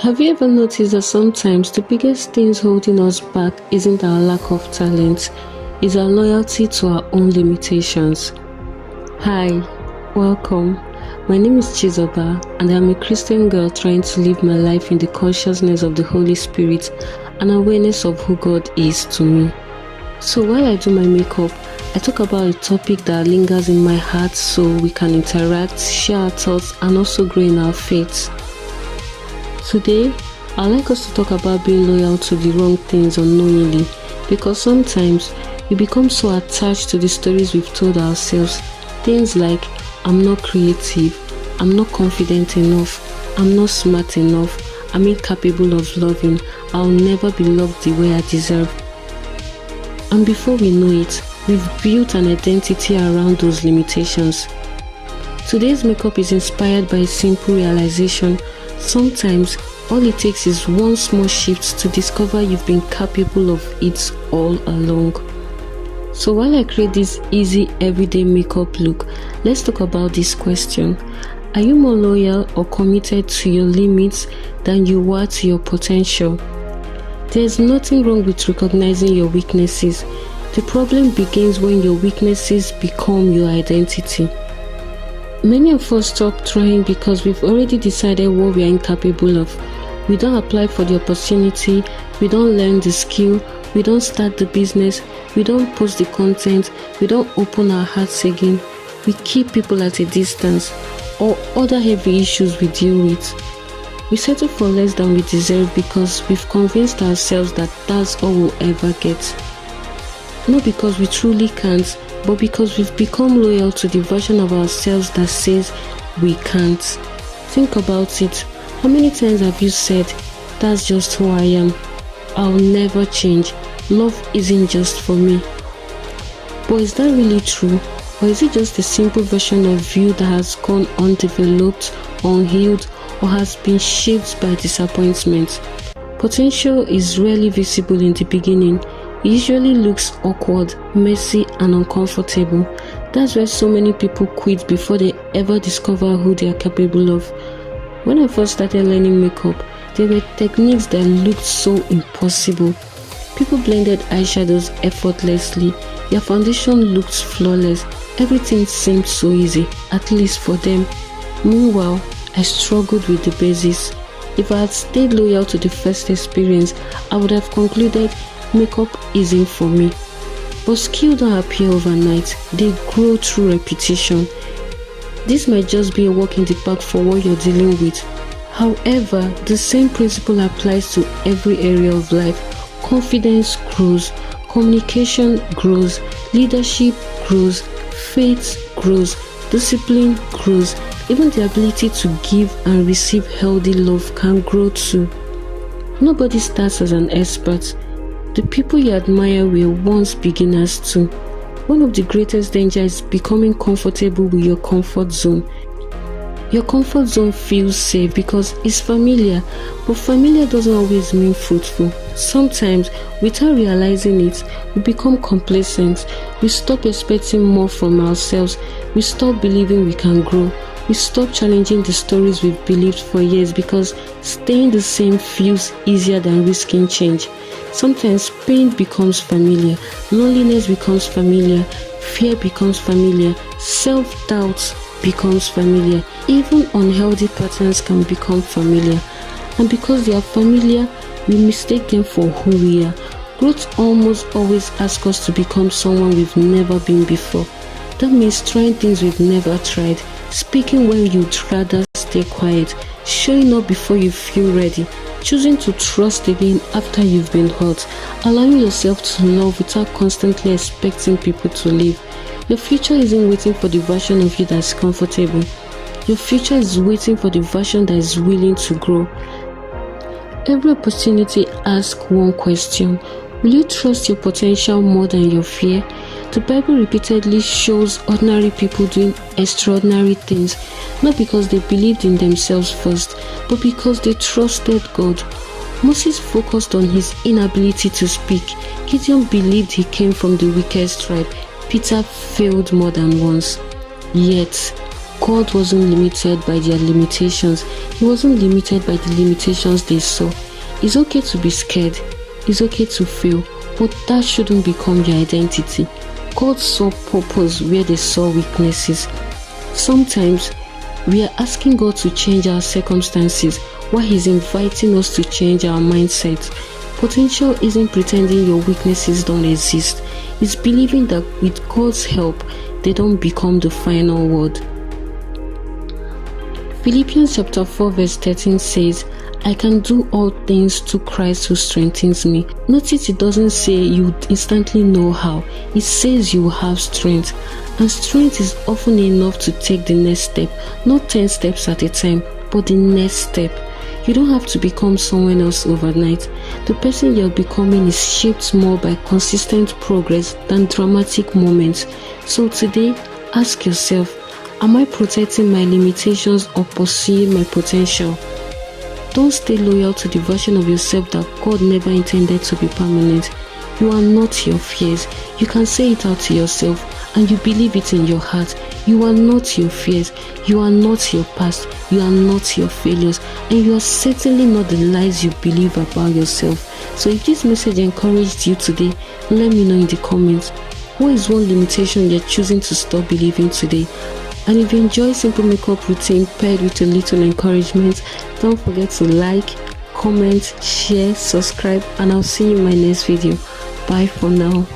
Have you ever noticed that sometimes the biggest things holding us back isn't our lack of talent, it's our loyalty to our own limitations? Hi, welcome. My name is Chizoba, and I'm a Christian girl trying to live my life in the consciousness of the Holy Spirit and awareness of who God is to me. So while I do my makeup, I talk about a topic that lingers in my heart so we can interact, share our thoughts, and also grow in our faith. Today, I'd like us to talk about being loyal to the wrong things unknowingly, because sometimes we become so attached to the stories we've told ourselves. Things like, I'm not creative, I'm not confident enough, I'm not smart enough, I'm incapable of loving, I'll never be loved the way I deserve. And before we know it, we've built an identity around those limitations. Today's makeup is inspired by a simple realization. Sometimes, all it takes is one small shift to discover you've been capable of it all along. So while I create this easy everyday makeup look, let's talk about this question. Are you more loyal or committed to your limits than you are to your potential? There's nothing wrong with recognizing your weaknesses. The problem begins when your weaknesses become your identity. Many of us stop trying because we've already decided what we are incapable of. We don't apply for the opportunity, we don't learn the skill, we don't start the business, we don't post the content, we don't open our hearts again. We keep people at a distance, or other heavy issues we deal with. We settle for less than we deserve because we've convinced ourselves that that's all we'll ever get. Not because we truly can't, but because we've become loyal to the version of ourselves that says we can't. Think about it. How many times have you said, that's just who I am, I'll never change, love isn't just for me? But is that really true? Or is it just a simple version of you that has gone undeveloped, unhealed, or has been shaped by disappointment? Potential is rarely visible in the beginning. It usually looks awkward, messy, and uncomfortable. That's why so many people quit before they ever discover who they are capable of. When I first started learning makeup, there were techniques that looked so impossible. People blended eyeshadows effortlessly. Their foundation looked flawless. Everything seemed so easy, at least for them. Meanwhile, I struggled with the basics. If I had stayed loyal to the first experience, I would have concluded makeup isn't for me. But skills don't appear overnight, they grow through repetition. This might just be a walk in the park for what you're dealing with. However, the same principle applies to every area of life. Confidence grows, communication grows, leadership grows, faith grows, discipline grows. Even the ability to give and receive healthy love can grow too. Nobody starts as an expert. The people you admire were once beginners too. One of the greatest dangers is becoming comfortable with your comfort zone. Your comfort zone feels safe because it's familiar, but familiar doesn't always mean fruitful. Sometimes, without realizing it, we become complacent. We stop expecting more from ourselves. We stop believing we can grow. We stop challenging the stories we've believed for years because staying the same feels easier than risking change. Sometimes pain becomes familiar, loneliness becomes familiar, fear becomes familiar, self-doubt becomes familiar, even unhealthy patterns can become familiar. And because they are familiar, we mistake them for who we are. Growth almost always asks us to become someone we've never been before. That means trying things we've never tried, speaking when you'd rather stay quiet, showing up before you feel ready, choosing to trust again after you've been hurt, allowing yourself to love without constantly expecting people to leave. Your future isn't waiting for the version of you that's comfortable. Your future is waiting for the version that is willing to grow. Every opportunity asks one question. Will you trust your potential more than your fear? The Bible repeatedly shows ordinary people doing extraordinary things, not because they believed in themselves first, but because they trusted God. Moses focused on his inability to speak. Gideon believed he came from the weakest tribe. Peter failed more than once. Yet, God wasn't limited by their limitations. He wasn't limited by the limitations they saw. It's okay to be scared. It's okay to fail. But that shouldn't become your identity. God saw purpose where they saw weaknesses. Sometimes we are asking God to change our circumstances while He's inviting us to change our mindset. Potential isn't pretending your weaknesses don't exist. It's believing that with God's help, they don't become the final word. Philippians chapter 4 verse 13 says, I can do all things through Christ who strengthens me. Notice it doesn't say you instantly know how. It says you have strength. And strength is often enough to take the next step. Not 10 steps at a time, but the next step. You don't have to become someone else overnight. The person you're becoming is shaped more by consistent progress than dramatic moments. So today, ask yourself, am I protecting my limitations or pursuing my potential? Don't stay loyal to the version of yourself that God never intended to be permanent. You are not your fears. You can say it out to yourself and you believe it in your heart. You are not your fears. You are not your past. You are not your failures. And you are certainly not the lies you believe about yourself. So if this message encouraged you today, let me know in the comments. What is one limitation you're choosing to stop believing today? And if you enjoy simple makeup routine paired with a little encouragement, don't forget to like, comment, share, subscribe, and I'll see you in my next video. Bye for now.